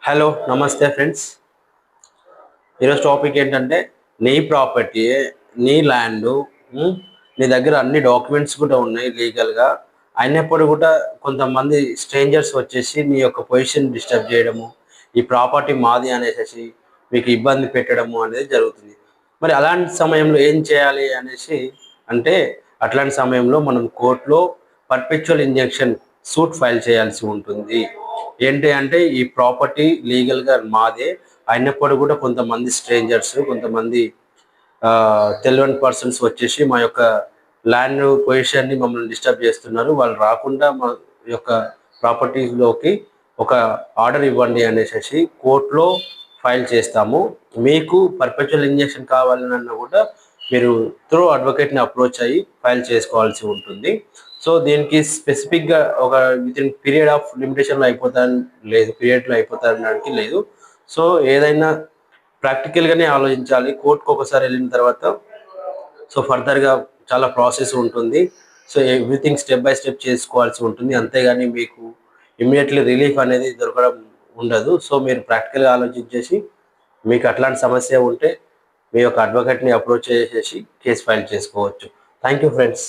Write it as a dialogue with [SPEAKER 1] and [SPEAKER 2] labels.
[SPEAKER 1] Hello నమస్తే friends. ఈరోజు topic ఏంటంటే నీ ప్రాపర్టీ, నీ ల్యాండ్, నీ దగ్గర అన్ని డాక్యుమెంట్స్ కూడా ఉన్నాయి లీగల్గా. అయినప్పుడు కూడా కొంతమంది స్ట్రేంజర్స్ వచ్చేసి నీ యొక్క పొజిషన్ డిస్టర్బ్ చేయడము, ఈ ప్రాపర్టీ మాది అనేసి మీకు ఇబ్బంది పెట్టడము అనేది జరుగుతుంది. మరి అలాంటి సమయంలో ఏం చేయాలి అనేసి అంటే, అట్లాంటి సమయంలో మనం కోర్టులో పర్పెచువల్ ఇంజెక్షన్ సూట్ ఫైల్ చేయాల్సి ఉంటుంది. ఏంటి అంటే ఈ ప్రాపర్టీ లీగల్గా మాదే, అయినప్పుడు కూడా కొంతమంది స్ట్రేంజర్స్, కొంతమంది తెలియని పర్సన్స్ వచ్చేసి మా యొక్క ల్యాండ్ పొజిషన్ని మమ్మల్ని డిస్టర్బ్ చేస్తున్నారు. వాళ్ళు రాకుండా మా యొక్క ప్రాపర్టీలోకి ఒక ఆర్డర్ ఇవ్వండి అనేసి కోర్టులో ఫైల్ చేస్తాము. మీకు పర్పెచువల్ ఇంజెక్షన్ కావాలన్నా కూడా మీరు త్రూ అడ్వకేట్ని అప్రోచ్ అయ్యి ఫైల్ చేసుకోవాల్సి ఉంటుంది. సో దీనికి స్పెసిఫిక్గా ఒక వితిన్ పీరియడ్ ఆఫ్ లిమిటేషన్లో అయిపోతారని లేదు, పీరియడ్లో అయిపోతారనడానికి లేదు. సో ఏదైనా ప్రాక్టికల్గానే ఆలోచించాలి. కోర్టుకు ఒకసారి వెళ్ళిన తర్వాత సో ఫర్దర్గా చాలా ప్రాసెస్ ఉంటుంది. So everything step by step చేసుకోవాల్సి ఉంటుంది. అంతేగాని మీకు ఇమ్మీడియట్లీ రిలీఫ్ అనేది దొరకడం ఉండదు. సో మీరు ప్రాక్టికల్గా ఆలోచించేసి మీకు అట్లాంటి సమస్య ఉంటే మీ యొక్క అడ్వకేట్ని అప్రోచ్ చేసేసి కేసు ఫైల్ చేసుకోవచ్చు. Thank you friends.